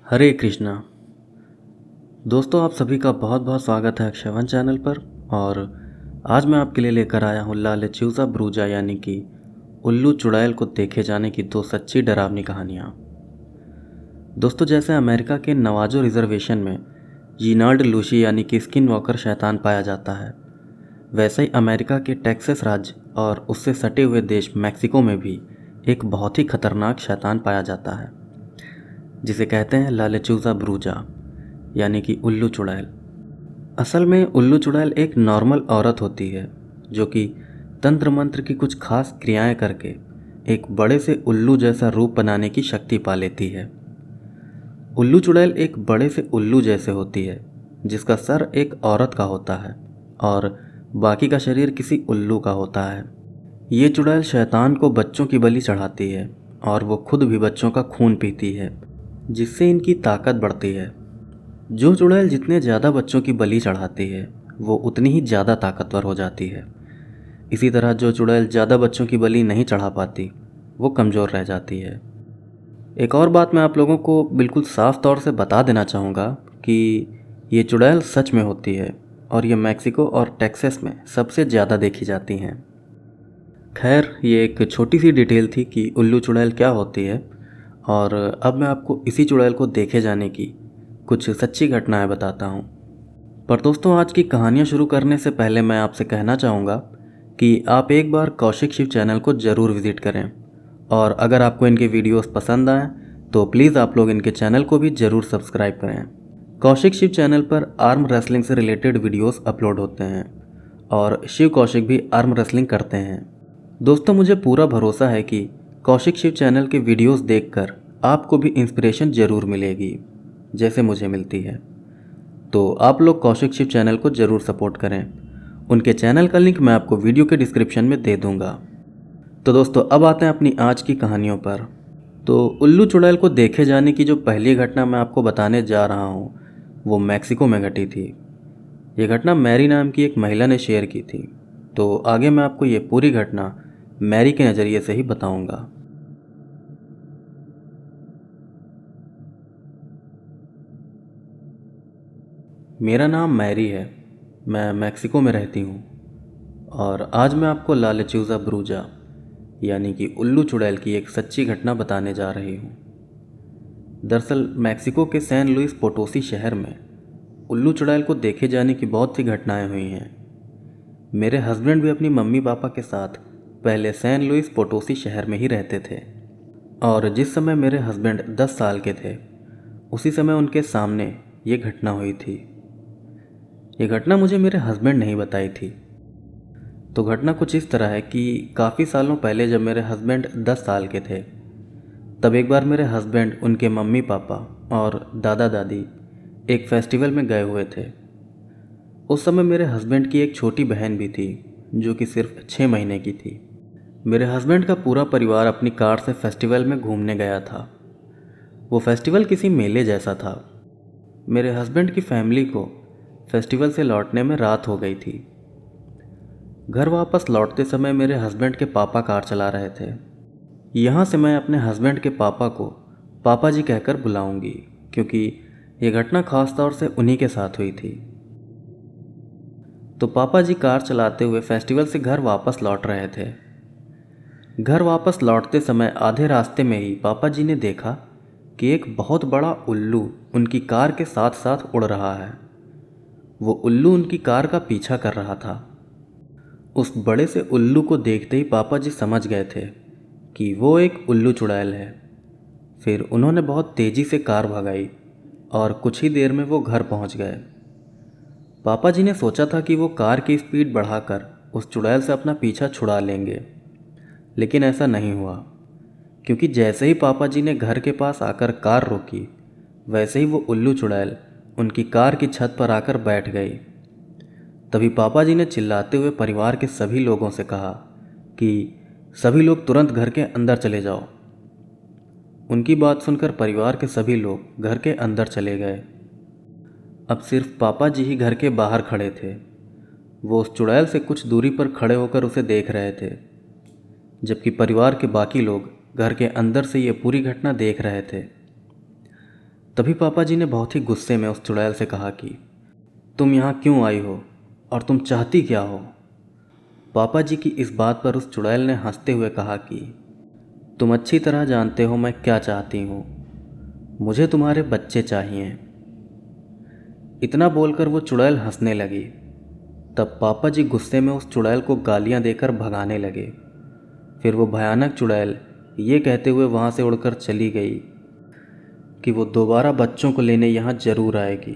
हरे कृष्णा। दोस्तों, आप सभी का बहुत बहुत स्वागत है अक्षयवन चैनल पर। और आज मैं आपके लिए लेकर आया हूँ लाले च्यूज़ा ब्रूजा यानी कि उल्लू चुड़ैल को देखे जाने की दो सच्ची डरावनी कहानियाँ। दोस्तों, जैसे अमेरिका के नवाजो रिजर्वेशन में जीनार्ड लूशी यानी कि स्किन वॉकर शैतान पाया जाता है, वैसे ही अमेरिका के टेक्सास राज्य और उससे सटे हुए देश मैक्सिको में भी एक बहुत ही खतरनाक शैतान पाया जाता है, जिसे कहते हैं ला लेचूज़ा ब्रूजा यानी कि उल्लू चुड़ैल। असल में उल्लू चुड़ैल एक नॉर्मल औरत होती है जो कि तंत्र मंत्र की कुछ खास क्रियाएं करके एक बड़े से उल्लू जैसा रूप बनाने की शक्ति पा लेती है। उल्लू चुड़ैल एक बड़े से उल्लू जैसे होती है जिसका सर एक औरत का होता है और बाकी का शरीर किसी उल्लू का होता है। ये चुड़ैल शैतान को बच्चों की बलि चढ़ाती है और वो खुद भी बच्चों का खून पीती है, जिससे इनकी ताकत बढ़ती है। जो चुड़ैल जितने ज़्यादा बच्चों की बलि चढ़ाती है वो उतनी ही ज़्यादा ताकतवर हो जाती है। इसी तरह जो चुड़ैल ज़्यादा बच्चों की बलि नहीं चढ़ा पाती वो कमज़ोर रह जाती है। एक और बात मैं आप लोगों को बिल्कुल साफ तौर से बता देना चाहूँगा कि ये चुड़ैल सच में होती है और ये मैक्सिको और टेक्सास में सबसे ज़्यादा देखी जाती हैं। खैर, ये एक छोटी सी डिटेल थी कि उल्लू चुड़ैल क्या होती है, और अब मैं आपको इसी चुड़ैल को देखे जाने की कुछ सच्ची घटनाएं बताता हूँ। पर दोस्तों, आज की कहानियाँ शुरू करने से पहले मैं आपसे कहना चाहूँगा कि आप एक बार कौशिक शिव चैनल को ज़रूर विज़िट करें, और अगर आपको इनके वीडियोस पसंद आएँ तो प्लीज़ आप लोग इनके चैनल को भी ज़रूर सब्सक्राइब करें। कौशिक शिव चैनल पर आर्म रेसलिंग से रिलेटेड वीडियोस अपलोड होते हैं और शिव कौशिक भी आर्म रेसलिंग करते हैं। दोस्तों, मुझे पूरा भरोसा है कि कौशिक शिव चैनल के वीडियोस देखकर आपको भी इंस्पिरेशन ज़रूर मिलेगी जैसे मुझे मिलती है। तो आप लोग कौशिक शिव चैनल को ज़रूर सपोर्ट करें। उनके चैनल का लिंक मैं आपको वीडियो के डिस्क्रिप्शन में दे दूंगा। तो दोस्तों, अब आते हैं अपनी आज की कहानियों पर। तो उल्लू चुड़ैल को देखे जाने की जो पहली घटना मैं आपको बताने जा रहा हूँ वो मैक्सिको में घटी थी। ये घटना मैरी नाम की एक महिला ने शेयर की थी। तो आगे मैं आपको ये पूरी घटना मैरी के नज़रिए से ही बताऊंगा। मेरा नाम मैरी है, मैं मैक्सिको में रहती हूँ और आज मैं आपको ला लेचूज़ा ब्रूजा यानी कि उल्लू चुड़ैल की एक सच्ची घटना बताने जा रही हूँ। दरअसल मैक्सिको के सैन लुइस पोटोसी शहर में उल्लू चुड़ैल को देखे जाने की बहुत सी घटनाएं हुई हैं। मेरे हस्बैंड भी अपनी मम्मी पापा के साथ पहले सैन लुइस पोटोसी शहर में ही रहते थे, और जिस समय मेरे हस्बैंड 10 साल के थे उसी समय उनके सामने ये घटना हुई थी। ये घटना मुझे मेरे हस्बैंड ने ही बताई थी। तो घटना कुछ इस तरह है कि काफ़ी सालों पहले जब मेरे हस्बैंड 10 साल के थे, तब एक बार मेरे हस्बैंड, उनके मम्मी पापा और दादा दादी एक फेस्टिवल में गए हुए थे। उस समय मेरे हस्बैंड की एक छोटी बहन भी थी जो कि सिर्फ 6 महीने की थी। मेरे हस्बैंड का पूरा परिवार अपनी कार से फेस्टिवल में घूमने गया था। वो फेस्टिवल किसी मेले जैसा था। मेरे हस्बैंड की फैमिली को फेस्टिवल से लौटने में रात हो गई थी। घर वापस लौटते समय मेरे हस्बैंड के पापा कार चला रहे थे। यहाँ से मैं अपने हस्बैंड के पापा को पापा जी कहकर बुलाऊंगी, क्योंकि ये घटना खास तौर से उन्हीं के साथ हुई थी। तो पापा जी कार चलाते हुए फेस्टिवल से घर वापस लौट रहे थे। घर वापस लौटते समय आधे रास्ते में ही पापा जी ने देखा कि एक बहुत बड़ा उल्लू उनकी कार के साथ साथ उड़ रहा है। वो उल्लू उनकी कार का पीछा कर रहा था। उस बड़े से उल्लू को देखते ही पापा जी समझ गए थे कि वो एक उल्लू चुड़ैल है। फिर उन्होंने बहुत तेज़ी से कार भगाई और कुछ ही देर में वो घर पहुंच गए। पापा जी ने सोचा था कि वो कार की स्पीड बढ़ाकर उस चुड़ैल से अपना पीछा छुड़ा लेंगे, लेकिन ऐसा नहीं हुआ, क्योंकि जैसे ही पापा जी ने घर के पास आकर कार रोकी, वैसे ही वो उल्लू चुड़ैल उनकी कार की छत पर आकर बैठ गई। तभी पापा जी ने चिल्लाते हुए परिवार के सभी लोगों से कहा कि सभी लोग तुरंत घर के अंदर चले जाओ। उनकी बात सुनकर परिवार के सभी लोग घर के अंदर चले गए। अब सिर्फ पापा जी ही घर के बाहर खड़े थे। वो उस चुड़ैल से कुछ दूरी पर खड़े होकर उसे देख रहे थे, जबकि परिवार के बाकी लोग घर के अंदर से ये पूरी घटना देख रहे थे। तभी पापा जी ने बहुत ही गुस्से में उस चुड़ैल से कहा कि तुम यहाँ क्यों आई हो और तुम चाहती क्या हो। पापा जी की इस बात पर उस चुड़ैल ने हंसते हुए कहा कि तुम अच्छी तरह जानते हो मैं क्या चाहती हूँ, मुझे तुम्हारे बच्चे चाहिए। इतना बोलकर वो चुड़ैल हंसने लगी। तब पापा जी गुस्से में उस चुड़ैल को गालियाँ देकर भगाने लगे। फिर वो भयानक चुड़ैल ये कहते हुए वहाँ से उड़कर चली गई कि वो दोबारा बच्चों को लेने यहाँ ज़रूर आएगी।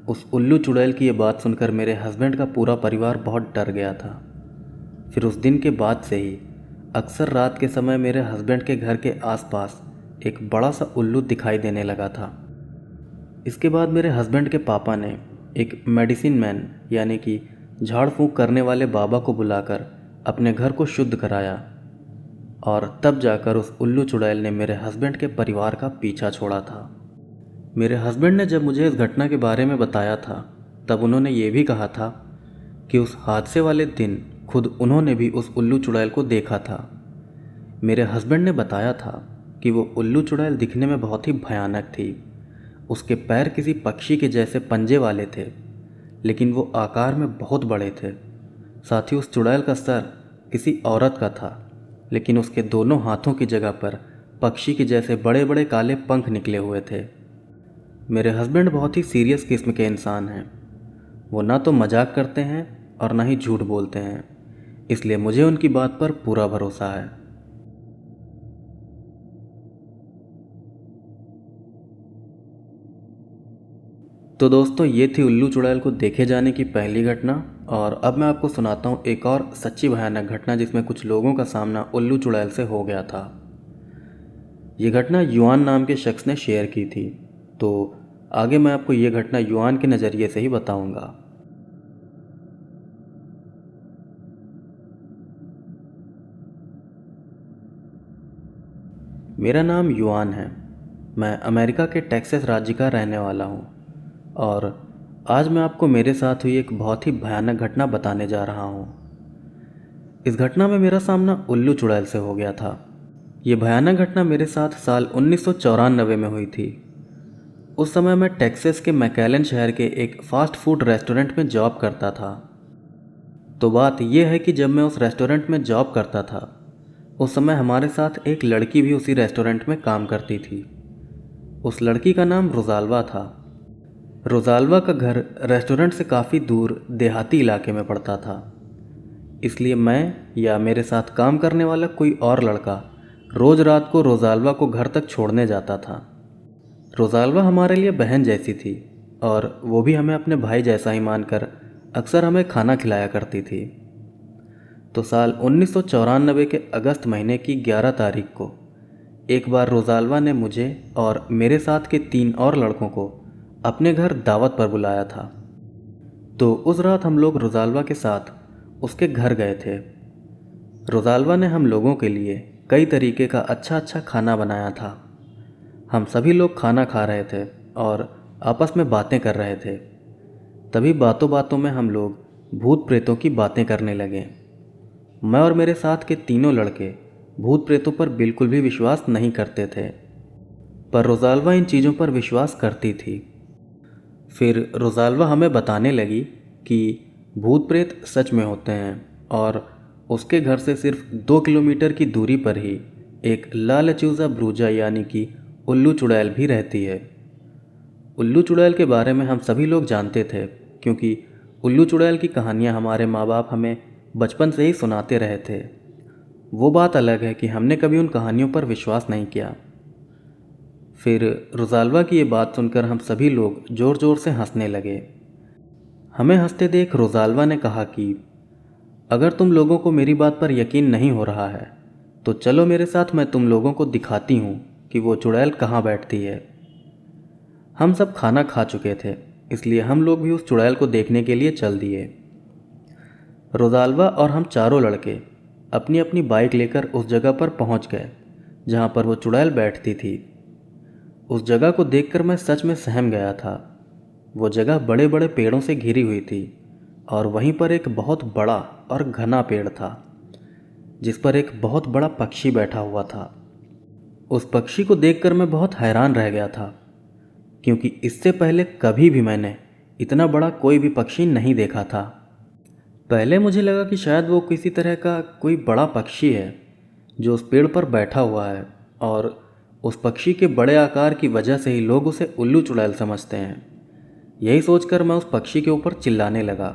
उस उल्लू चुड़ैल की ये बात सुनकर मेरे हस्बैंड का पूरा परिवार बहुत डर गया था। फिर उस दिन के बाद से ही अक्सर रात के समय मेरे हस्बैंड के घर के आसपास एक बड़ा सा उल्लू दिखाई देने लगा था। इसके बाद मेरे हस्बैंड के पापा ने एक मेडिसिन मैन यानी कि झाड़ फूंक करने वाले बाबा को बुलाकर अपने घर को शुद्ध कराया और तब जाकर उस उल्लू चुड़ैल ने मेरे हस्बैंड के परिवार का पीछा छोड़ा था। मेरे हस्बैंड ने जब मुझे इस घटना के बारे में बताया था तब उन्होंने ये भी कहा था कि उस हादसे वाले दिन खुद उन्होंने भी उस उल्लू चुड़ैल को देखा था। मेरे हस्बैंड ने बताया था कि वो उल्लू चुड़ैल दिखने में बहुत ही भयानक थी। उसके पैर किसी पक्षी के जैसे पंजे वाले थे, लेकिन वो आकार में बहुत बड़े थे। साथ ही उस चुड़ैल का सर किसी औरत का था, लेकिन उसके दोनों हाथों की जगह पर पक्षी के जैसे बड़े बड़े काले पंख निकले हुए थे। मेरे हस्बैंड बहुत ही सीरियस किस्म के इंसान हैं। वो ना तो मजाक करते हैं और ना ही झूठ बोलते हैं, इसलिए मुझे उनकी बात पर पूरा भरोसा है। तो दोस्तों, ये थी उल्लू चुड़ैल को देखे जाने की पहली घटना। और अब मैं आपको सुनाता हूँ एक और सच्ची भयानक घटना जिसमें कुछ लोगों का सामना उल्लू चुड़ैल से हो गया था। ये घटना युआन नाम के शख्स ने शेयर की थी, तो आगे मैं आपको ये घटना युआन के नज़रिए से ही बताऊंगा। मेरा नाम युआन है। मैं अमेरिका के टेक्सास राज्य का रहने वाला हूँ और आज मैं आपको मेरे साथ हुई एक बहुत ही भयानक घटना बताने जा रहा हूँ। इस घटना में मेरा सामना उल्लू चुड़ैल से हो गया था। ये भयानक घटना मेरे साथ साल 1994 में हुई थी। उस समय मैं टेक्सास के मैकएलन शहर के एक फ़ास्ट फूड रेस्टोरेंट में जॉब करता था। तो बात यह है कि जब मैं उस रेस्टोरेंट में जॉब करता था उस समय हमारे साथ एक लड़की भी उसी रेस्टोरेंट में काम करती थी। उस लड़की का नाम रोज़ाल्वा था। रोज़ाल्वा का घर रेस्टोरेंट से काफ़ी दूर देहाती इलाके में पड़ता था, इसलिए मैं या मेरे साथ काम करने वाला कोई और लड़का रोज़ रात को रोज़ाल्वा को घर तक छोड़ने जाता था। रोज़ाल्वा हमारे लिए बहन जैसी थी और वो भी हमें अपने भाई जैसा ही मानकर अक्सर हमें खाना खिलाया करती थी। तो साल 1994 के अगस्त महीने की 11 तारीख को एक बार रोज़ाल्वा ने मुझे और मेरे साथ के 3 और लड़कों को अपने घर दावत पर बुलाया था। तो उस रात हम लोग रोज़ाल्वा के साथ उसके घर गए थे। रोज़ाल्वा ने हम लोगों के लिए कई तरीके का अच्छा अच्छा खाना बनाया था। हम सभी लोग खाना खा रहे थे और आपस में बातें कर रहे थे। तभी बातों बातों में हम लोग भूत प्रेतों की बातें करने लगे। मैं और मेरे साथ के तीनों लड़के भूत प्रेतों पर बिल्कुल भी विश्वास नहीं करते थे, पर रोज़ाल्वा इन चीज़ों पर विश्वास करती थी। फिर रोज़ाल्वा हमें बताने लगी कि भूत प्रेत सच में होते हैं और उसके घर से सिर्फ 2 किलोमीटर की दूरी पर ही एक ला लेच्यूज़ा ब्रूजा यानी कि उल्लू चुड़ैल भी रहती है। उल्लू चुड़ैल के बारे में हम सभी लोग जानते थे, क्योंकि उल्लू चुड़ैल की कहानियाँ हमारे माँ बाप हमें बचपन से ही सुनाते रहे थे। वो बात अलग है कि हमने कभी उन कहानियों पर विश्वास नहीं किया। फिर रोज़ाल्वा की ये बात सुनकर हम सभी लोग ज़ोर ज़ोर से हंसने लगे। हमें हंसते देख रोज़ाल्वा ने कहा कि अगर तुम लोगों को मेरी बात पर यकीन नहीं हो रहा है तो चलो मेरे साथ, मैं तुम लोगों को दिखाती हूँ कि वो चुड़ैल कहाँ बैठती है। हम सब खाना खा चुके थे, इसलिए हम लोग भी उस चुड़ैल को देखने के लिए चल दिए। रोज़ाल्वा और हम चारों लड़के अपनी अपनी बाइक लेकर उस जगह पर पहुंच गए जहां पर वो चुड़ैल बैठती थी। उस जगह को देखकर मैं सच में सहम गया था। वो जगह बड़े बड़े पेड़ों से घिरी हुई थी और वहीं पर एक बहुत बड़ा और घना पेड़ था जिस पर एक बहुत बड़ा पक्षी बैठा हुआ था। उस पक्षी को देखकर मैं बहुत हैरान रह गया था क्योंकि इससे पहले कभी भी मैंने इतना बड़ा कोई भी पक्षी नहीं देखा था। पहले मुझे लगा कि शायद वो किसी तरह का कोई बड़ा पक्षी है जो उस पेड़ पर बैठा हुआ है, और उस पक्षी के बड़े आकार की वजह से ही लोग उसे उल्लू चुड़ैल समझते हैं। यही सोचकर मैं उस पक्षी के ऊपर चिल्लाने लगा।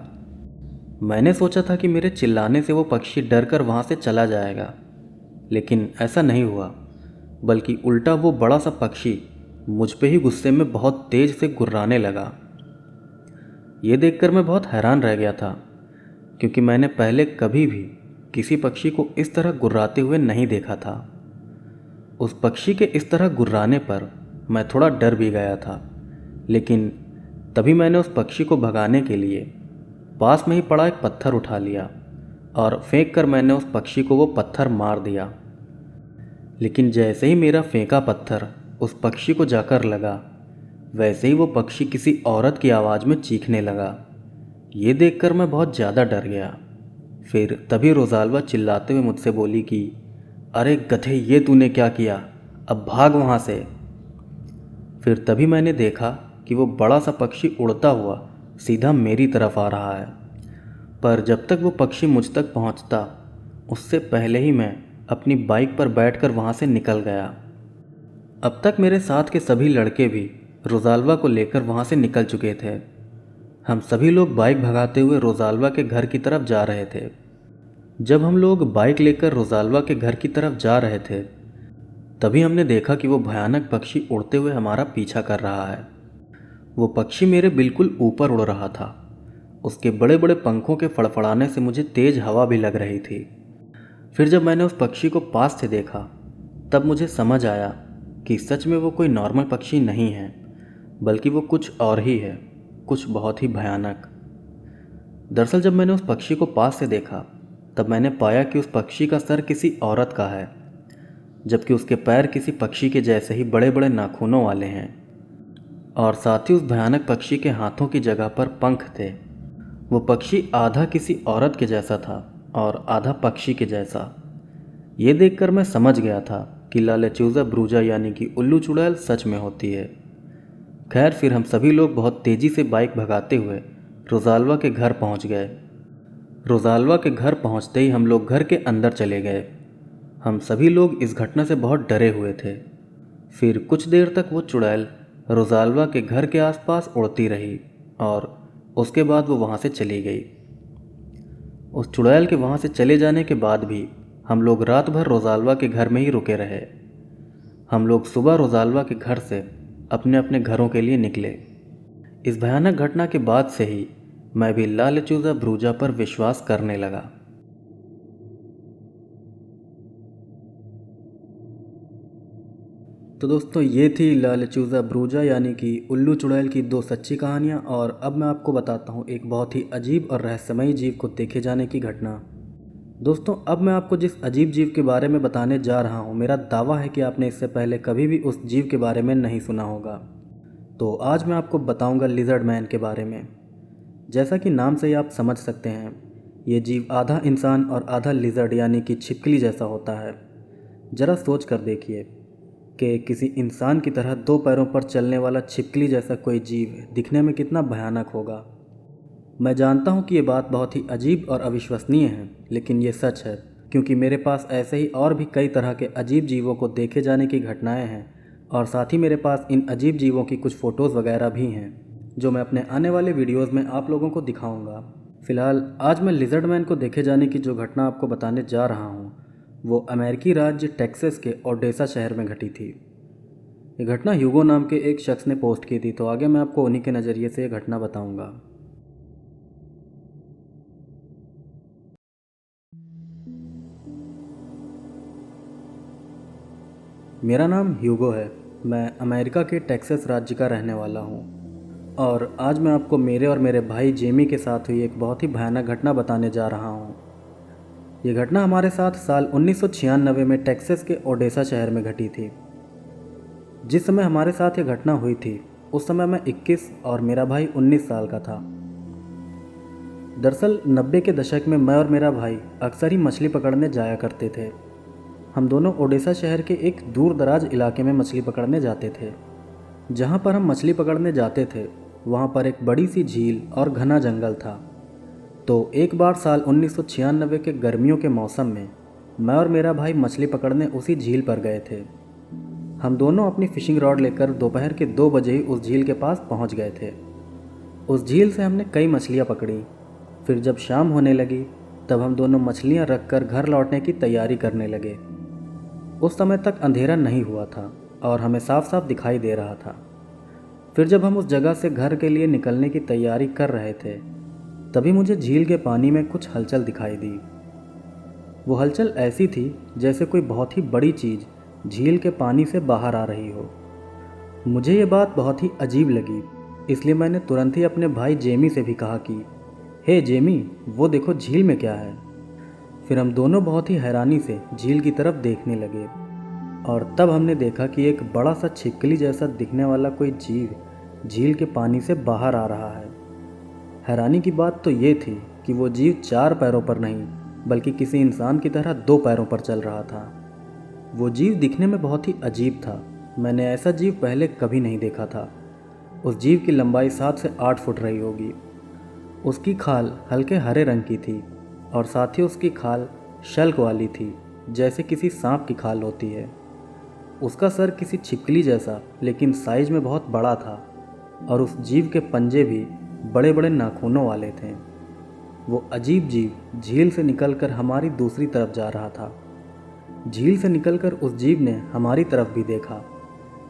मैंने सोचा था कि मेरे चिल्लाने से वो पक्षी डर कर वहाँ से चला जाएगा, लेकिन ऐसा नहीं हुआ, बल्कि उल्टा वो बड़ा सा पक्षी मुझ पे ही गुस्से में बहुत तेज़ से गुर्राने लगा। ये देखकर मैं बहुत हैरान रह गया था, क्योंकि मैंने पहले कभी भी किसी पक्षी को इस तरह गुर्राते हुए नहीं देखा था। उस पक्षी के इस तरह गुर्राने पर मैं थोड़ा डर भी गया था, लेकिन तभी मैंने उस पक्षी को भगाने के लिए पास में ही पड़ा एक पत्थर उठा लिया और फेंक कर मैंने उस पक्षी को वो पत्थर मार दिया। लेकिन जैसे ही मेरा फेंका पत्थर उस पक्षी को जाकर लगा, वैसे ही वो पक्षी किसी औरत की आवाज़ में चीखने लगा। ये देखकर मैं बहुत ज़्यादा डर गया। फिर तभी रोज़ाल्वा चिल्लाते हुए मुझसे बोली कि अरे गधे, ये तूने क्या किया, अब भाग वहाँ से। फिर तभी मैंने देखा कि वो बड़ा सा पक्षी उड़ता हुआ सीधा मेरी तरफ आ रहा है, पर जब तक वो पक्षी मुझ तक पहुँचता उससे पहले ही मैं अपनी बाइक पर बैठकर वहाँ से निकल गया। अब तक मेरे साथ के सभी लड़के भी रोज़ाल्वा को लेकर वहाँ से निकल चुके थे। हम सभी लोग बाइक भगाते हुए रोज़ाल्वा के घर की तरफ जा रहे थे। जब हम लोग बाइक लेकर रोज़ाल्वा के घर की तरफ जा रहे थे, तभी हमने देखा कि वो भयानक पक्षी उड़ते हुए हमारा पीछा कर रहा है। वो पक्षी मेरे बिल्कुल ऊपर उड़ रहा था। उसके बड़े बड़े पंखों के फड़फड़ाने से मुझे तेज़ हवा भी लग रही थी। फिर जब मैंने उस पक्षी को पास से देखा, तब मुझे समझ आया कि सच में वो कोई नॉर्मल पक्षी नहीं है, बल्कि वो कुछ और ही है, कुछ बहुत ही भयानक। दरअसल जब मैंने उस पक्षी को पास से देखा, तब मैंने पाया कि उस पक्षी का सर किसी औरत का है, जबकि उसके पैर किसी पक्षी के जैसे ही बड़े बड़े नाखूनों वाले हैं, और साथ ही उस भयानक पक्षी के हाथों की जगह पर पंख थे। वो पक्षी आधा किसी औरत के जैसा था और आधा पक्षी के जैसा। ये देखकर मैं समझ गया था कि ला लेच्यूज़ा ब्रूजा यानी कि उल्लू चुड़ैल सच में होती है। खैर, फिर हम सभी लोग बहुत तेज़ी से बाइक भगाते हुए रोज़ाल्वा के घर पहुंच गए। रोज़ाल्वा के घर पहुंचते ही हम लोग घर के अंदर चले गए। हम सभी लोग इस घटना से बहुत डरे हुए थे। फिर कुछ देर तक वो चुड़ैल रोज़ाल्वा के घर के आसपास उड़ती रही और उसके बाद वो वहाँ से चली गई। उस चुड़ैल के वहाँ से चले जाने के बाद भी हम लोग रात भर रोज़ाल्वा के घर में ही रुके रहे। हम लोग सुबह रोज़ाल्वा के घर से अपने अपने घरों के लिए निकले। इस भयानक घटना के बाद से ही मैं भी ला लेच्यूज़ा ब्रूजा पर विश्वास करने लगा। तो दोस्तों, ये थी ला लेच्यूज़ा ब्रूजा यानी कि उल्लू चुड़ैल की दो सच्ची कहानियाँ। और अब मैं आपको बताता हूँ एक बहुत ही अजीब और रहस्यमयी जीव को देखे जाने की घटना। दोस्तों, अब मैं आपको जिस अजीब जीव के बारे में बताने जा रहा हूँ, मेरा दावा है कि आपने इससे पहले कभी भी उस जीव के बारे में नहीं सुना होगा। तो आज मैं आपको बताऊँगा लिजर्ड मैन के बारे में। जैसा कि नाम से ही आप समझ सकते हैं, ये जीव आधा इंसान और आधा लिजर्ड यानी कि छिपकली जैसा होता है। ज़रा सोच कर देखिए कि किसी इंसान की तरह दो पैरों पर चलने वाला छिपकली जैसा कोई जीव दिखने में कितना भयानक होगा। मैं जानता हूँ कि ये बात बहुत ही अजीब और अविश्वसनीय है, लेकिन ये सच है, क्योंकि मेरे पास ऐसे ही और भी कई तरह के अजीब जीवों को देखे जाने की घटनाएं हैं, और साथ ही मेरे पास इन अजीब जीवों की कुछ फ़ोटोज़ वगैरह भी हैं, जो मैं अपने आने वाले वीडियोज़ में आप लोगों को दिखाऊँगा। फ़िलहाल आज मैं लिजर्ड मैन को देखे जाने की जो घटना आपको बताने जा रहा हूँ, वो अमेरिकी राज्य टेक्सास के ओडेसा शहर में घटी थी। ये घटना ह्यूगो नाम के एक शख्स ने पोस्ट की थी, तो आगे मैं आपको उन्हीं के नज़रिए से ये घटना बताऊँगा। मेरा नाम ह्यूगो है। मैं अमेरिका के टेक्सास राज्य का रहने वाला हूँ, और आज मैं आपको मेरे और मेरे भाई जेमी के साथ हुई एक बहुत ही भयानक घटना बताने जा रहा हूँ। ये घटना हमारे साथ साल 1996 में टेक्सास के ओडेसा शहर में घटी थी। जिस समय हमारे साथ ये घटना हुई थी, उस समय मैं 21 और मेरा भाई 19 साल का था। दरअसल 90 के दशक में मैं और मेरा भाई अक्सर ही मछली पकड़ने जाया करते थे। हम दोनों ओडेसा शहर के एक दूर दराज इलाके में मछली पकड़ने जाते थे। जहाँ पर हम मछली पकड़ने जाते थे वहाँ पर एक बड़ी सी झील और घना जंगल था। तो एक बार साल 1996 के गर्मियों के मौसम में मैं और मेरा भाई मछली पकड़ने उसी झील पर गए थे। हम दोनों अपनी फिशिंग रॉड लेकर दोपहर के 2 बजे ही उस झील के पास पहुंच गए थे। उस झील से हमने कई मछलियां पकड़ी। फिर जब शाम होने लगी तब हम दोनों मछलियां रखकर घर लौटने की तैयारी करने लगे। उस समय तक अंधेरा नहीं हुआ था और हमें साफ साफ दिखाई दे रहा था। फिर जब हम उस जगह से घर के लिए निकलने की तैयारी कर रहे थे तभी मुझे झील के पानी में कुछ हलचल दिखाई दी। वो हलचल ऐसी थी जैसे कोई बहुत ही बड़ी चीज़ झील के पानी से बाहर आ रही हो। मुझे ये बात बहुत ही अजीब लगी, इसलिए मैंने तुरंत ही अपने भाई जेमी से भी कहा कि हे जेमी, वो देखो झील में क्या है। फिर हम दोनों बहुत ही हैरानी से झील की तरफ देखने लगे और तब हमने देखा कि एक बड़ा सा छिपकली जैसा दिखने वाला कोई जीव झील के पानी से बाहर आ रहा है। हैरानी की बात तो ये थी कि वो जीव 4 पैरों पर नहीं बल्कि किसी इंसान की तरह 2 पैरों पर चल रहा था। वो जीव दिखने में बहुत ही अजीब था। मैंने ऐसा जीव पहले कभी नहीं देखा था। उस जीव की लंबाई 7 से 8 फुट रही होगी। उसकी खाल हल्के हरे रंग की थी और साथ ही उसकी खाल शल्क वाली थी, जैसे किसी सांप की खाल होती है। उसका सर किसी छिपकली जैसा लेकिन साइज में बहुत बड़ा था और उस जीव के पंजे भी बड़े बड़े नाखूनों वाले थे। वो अजीब जीव झील से निकलकर हमारी दूसरी तरफ जा रहा था। झील से निकलकर उस जीव ने हमारी तरफ भी देखा।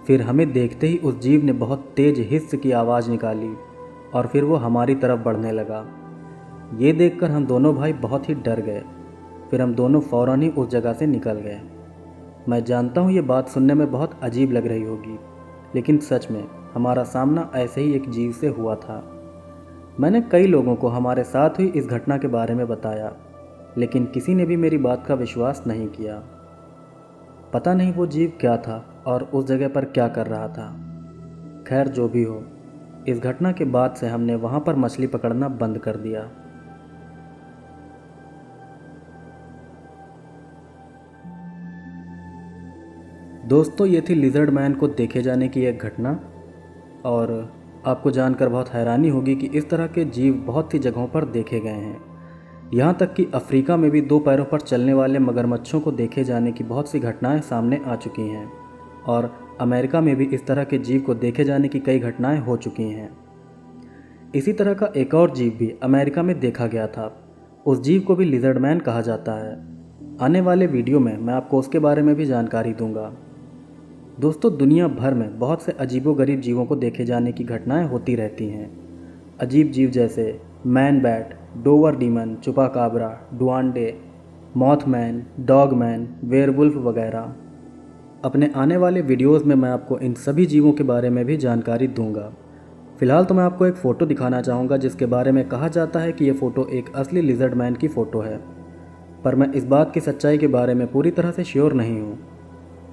फिर हमें देखते ही उस जीव ने बहुत तेज हिस्स की आवाज़ निकाली और फिर वो हमारी तरफ बढ़ने लगा। ये देखकर हम दोनों भाई बहुत ही डर गए। फिर हम दोनों फ़ौरन ही उस जगह से निकल गए। मैं जानता हूँ ये बात सुनने में बहुत अजीब लग रही होगी, लेकिन सच में हमारा सामना ऐसे ही एक जीव से हुआ था। मैंने कई लोगों को हमारे साथ हुई इस घटना के बारे में बताया, लेकिन किसी ने भी मेरी बात का विश्वास नहीं किया। पता नहीं वो जीव क्या था और उस जगह पर क्या कर रहा था। खैर जो भी हो, इस घटना के बाद से हमने वहाँ पर मछली पकड़ना बंद कर दिया। दोस्तों, ये थी लिजर्ड मैन को देखे जाने की एक घटना और आपको जानकर बहुत हैरानी होगी कि इस तरह के जीव बहुत सी जगहों पर देखे गए हैं। यहाँ तक कि अफ्रीका में भी 2 पैरों पर चलने वाले मगरमच्छों को देखे जाने की बहुत सी घटनाएं सामने आ चुकी हैं और अमेरिका में भी इस तरह के जीव को देखे जाने की कई घटनाएं हो चुकी हैं। इसी तरह का एक और जीव भी अमेरिका में देखा गया था। उस जीव को भी लिजर्ड मैन कहा जाता है। आने वाले वीडियो में मैं आपको उसके बारे में भी जानकारी दूंगा। दोस्तों, दुनिया भर में बहुत से अजीबोगरीब जीवों को देखे जाने की घटनाएं होती रहती हैं। अजीब जीव जैसे man bat, Dover demon, chupacabra, duende, mothman, dogman, werewolf वगैरह। अपने आने वाले वीडियोस में मैं आपको इन सभी जीवों के बारे में भी जानकारी दूंगा। फ़िलहाल तो मैं आपको एक फ़ोटो दिखाना चाहूँगा जिसके बारे में कहा जाता है कि ये फ़ोटो एक असली लिजर्ड मैन की फ़ोटो है, पर मैं इस बात की सच्चाई के बारे में पूरी तरह से श्योर नहीं हूँ।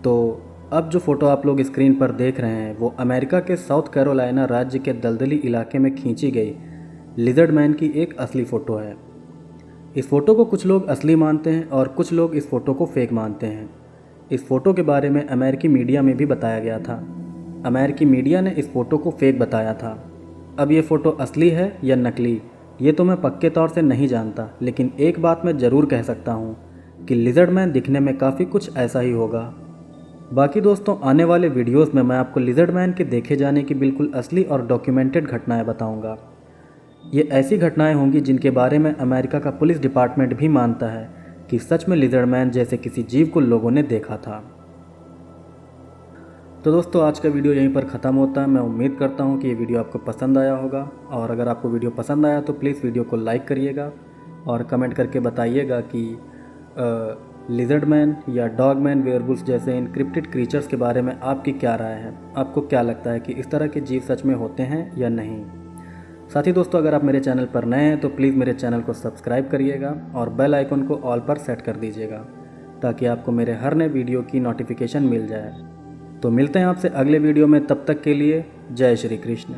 तो अब जो फ़ोटो आप लोग स्क्रीन पर देख रहे हैं वो अमेरिका के साउथ कैरोलिना राज्य के दलदली इलाके में खींची गई लिजर्ड मैन की एक असली फ़ोटो है। इस फ़ोटो को कुछ लोग असली मानते हैं और कुछ लोग इस फ़ोटो को फेक मानते हैं। इस फ़ोटो के बारे में अमेरिकी मीडिया में भी बताया गया था। अमेरिकी मीडिया ने इस फ़ोटो को फेक बताया था। अब ये फ़ोटो असली है या नकली ये तो मैं पक्के तौर से नहीं जानता, लेकिन एक बात मैं ज़रूर कह सकता हूँ कि लिजर्ड मैन दिखने में काफ़ी कुछ ऐसा ही होगा। बाकी दोस्तों, आने वाले वीडियोस में मैं आपको लिजर्ड मैन के देखे जाने की बिल्कुल असली और डॉक्यूमेंटेड घटनाएं बताऊंगा। ये ऐसी घटनाएं होंगी जिनके बारे में अमेरिका का पुलिस डिपार्टमेंट भी मानता है कि सच में लिजर्ड मैन जैसे किसी जीव को लोगों ने देखा था। तो दोस्तों, आज का वीडियो यहीं पर ख़त्म होता है। मैं उम्मीद करता हूँ कि ये वीडियो आपको पसंद आया होगा और अगर आपको वीडियो पसंद आया तो प्लीज़ वीडियो को लाइक करिएगा और कमेंट करके बताइएगा कि लिजर्ड मैन या डॉग मैन, वेयरवुल्फ जैसे इनक्रिप्टेड क्रीचर्स के बारे में आपकी क्या राय है। आपको क्या लगता है कि इस तरह के जीव सच में होते हैं या नहीं। साथ ही दोस्तों, अगर आप मेरे चैनल पर नए हैं तो प्लीज़ मेरे चैनल को सब्सक्राइब करिएगा और बेल आइकन को ऑल पर सेट कर दीजिएगा ताकि आपको मेरे हर नए वीडियो की नोटिफिकेशन मिल जाए। तो मिलते हैं आपसे अगले वीडियो में, तब तक के लिए जय श्री कृष्ण।